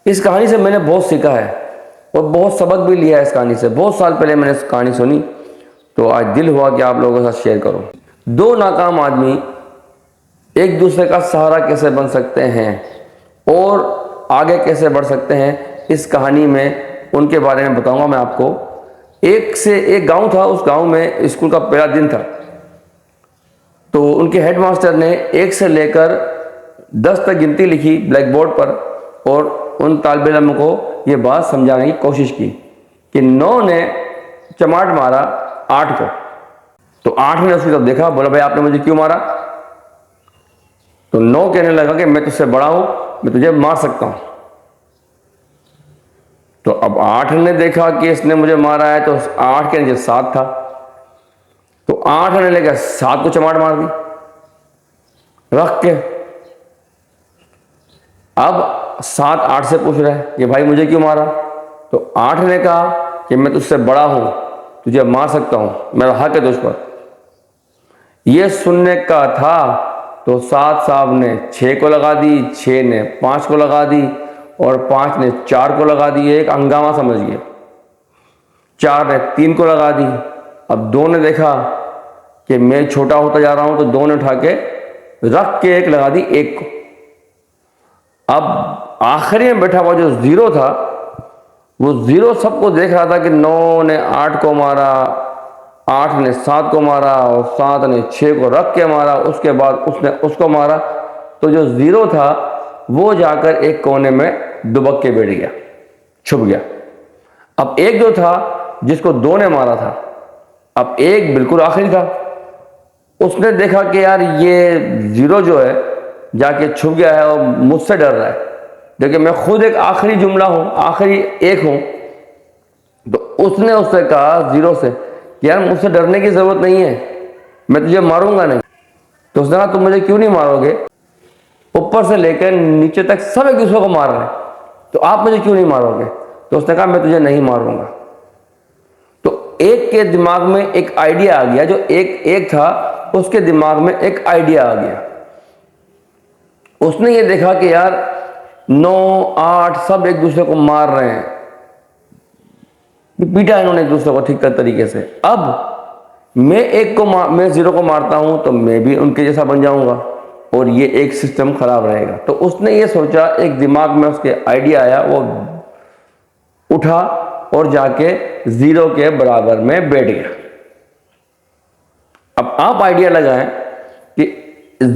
اس کہانی سے میں نے بہت سیکھا ہے اور بہت سبق بھی لیا ہے اس کہانی سے. بہت سال پہلے میں نے اس کہانی سنی تو آج دل ہوا کہ آپ لوگوں کے ساتھ شیئر کروں. دو ناکام آدمی ایک دوسرے کا سہارا کیسے بن سکتے ہیں اور آگے کیسے بڑھ سکتے ہیں، اس کہانی میں ان کے بارے میں بتاؤں گا میں آپ کو. ایک گاؤں تھا، اس گاؤں میں اسکول کا پہلا دن تھا. تو ان کے ہیڈ ماسٹر نے 1 سے لے کر 10 تک گنتی لکھی بلیک بورڈ پر اور ان طالب علم کو یہ بات سمجھانے کی کوشش کی کہ 9 نے چماٹ مارا 8 کو. تو 8 نے اس کی طرف دیکھا، بولا بھائی آپ نے مجھے کیوں مارا؟ تو 9 کہنے لگا کہ میں تجھ سے بڑا ہوں، میں تجھے مار سکتا ہوں. تو اب 8 نے دیکھا کہ اس نے مجھے مارا ہے تو 8 کے نیچے 7 تھا. تو 8 نے لے کر 7 کو چماٹ مار دی رکھ کے. اب 7 8 سے پوچھ رہا ہے کہ بھائی مجھے کیوں مارا؟ تو 8 نے کہا کہ میں تجھ سے بڑا ہوں، تجھے مار سکتا ہوں، میرا حق ہے تجھ پر. یہ سننے کا تھا تو 7 صاحب نے 6 کو لگا دی، 6 نے 5 کو لگا دی اور 5 نے 4 کو لگا دی. ایک ہنگامہ سمجھئے. 4 نے 3 کو لگا دی. اب 2 نے دیکھا کہ میں چھوٹا ہوتا جا رہا ہوں تو 2 نے اٹھا کے رکھ کے 1 لگا دی 1 کو. اب آخری میں بیٹھا ہوا جو 0 تھا وہ 0 سب کو دیکھ رہا تھا کہ 9 نے 8 کو مارا، 8 نے 7 کو مارا اور 7 نے 6 کو رکھ کے مارا. اس کے بعد اس نے اس کو مارا. تو جو 0 تھا وہ جا کر ایک کونے میں دبک کے بیٹھ گیا، چھپ گیا. اب 1 جو تھا جس کو 2 نے مارا تھا، اب 1 بالکل آخری تھا. اس نے دیکھا کہ یار یہ 0 جو ہے جا کے چھپ گیا ہے اور مجھ سے ڈر رہا ہے، لیکن میں خود ایک آخری جملہ ہوں، آخری 1 ہوں. تو اس نے اس سے کہا 0 سے کہ یار مجھ سے ڈرنے کی ضرورت نہیں ہے، میں تجھے ماروں گا نہیں. تو اس نے کہا تم مجھے کیوں نہیں مارو گے؟ اوپر سے لے کر نیچے تک سب ایک دوسرے کو مار رہے ہیں، تو آپ مجھے کیوں نہیں مارو گے؟ تو اس نے کہا میں تجھے نہیں ماروں گا. تو ایک کے دماغ میں ایک آئیڈیا آ گیا، جو ایک تھا اس کے دماغ میں ایک آئیڈیا آ گیا. اس نے یہ دیکھا کہ یار 9 8 سب ایک دوسرے کو مار رہے ہیں، پیٹا انہوں نے ایک دوسرے کو ٹھیک طریقے سے. اب میں 0 کو مارتا ہوں تو میں بھی ان کے جیسا بن جاؤں گا اور یہ ایک سسٹم خراب رہے گا. تو اس نے یہ سوچا، ایک دماغ میں اس کے آئیڈیا آیا، وہ اٹھا اور جا کے 0 کے برابر میں بیٹھ گیا. اب آپ آئیڈیا لگائیں کہ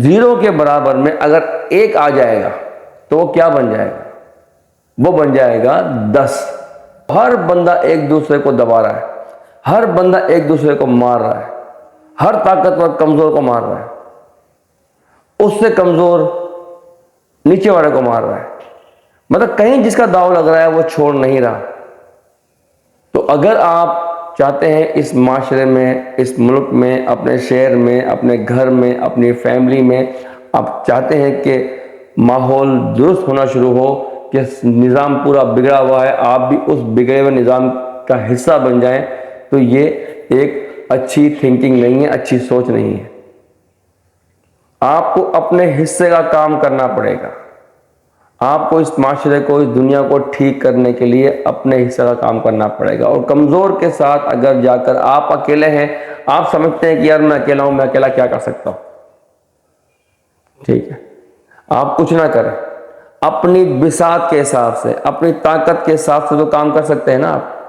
0 کے برابر میں اگر 1 آ جائے گا تو وہ کیا بن جائے گا؟ وہ بن جائے گا 10. ہر بندہ ایک دوسرے کو دبا رہا ہے، ہر بندہ ایک دوسرے کو مار رہا ہے، ہر طاقتور کمزور کو مار رہا ہے، اس سے کمزور نیچے والے کو مار رہا ہے. مطلب کہیں جس کا داؤ لگ رہا ہے وہ چھوڑ نہیں رہا. تو اگر آپ چاہتے ہیں اس معاشرے میں، اس ملک میں، اپنے شہر میں، اپنے گھر میں، اپنی فیملی میں آپ چاہتے ہیں کہ ماحول درست ہونا شروع ہو، کہ نظام پورا بگڑا ہوا ہے آپ بھی اس بگڑے ہوئے نظام کا حصہ بن جائیں، تو یہ ایک اچھی تھنکنگ نہیں ہے، اچھی سوچ نہیں ہے. آپ کو اپنے حصے کا کام کرنا پڑے گا. آپ کو اس معاشرے کو، اس دنیا کو ٹھیک کرنے کے لیے اپنے حصے کا کام کرنا پڑے گا. اور کمزور کے ساتھ اگر جا کر آپ اکیلے ہیں، آپ سمجھتے ہیں کہ یار میں اکیلا ہوں، میں اکیلا کیا کر سکتا ہوں، ٹھیک ہے، آپ کچھ نہ کریں. اپنی بساط کے حساب سے، اپنی طاقت کے حساب سے تو کام کر سکتے ہیں نا آپ.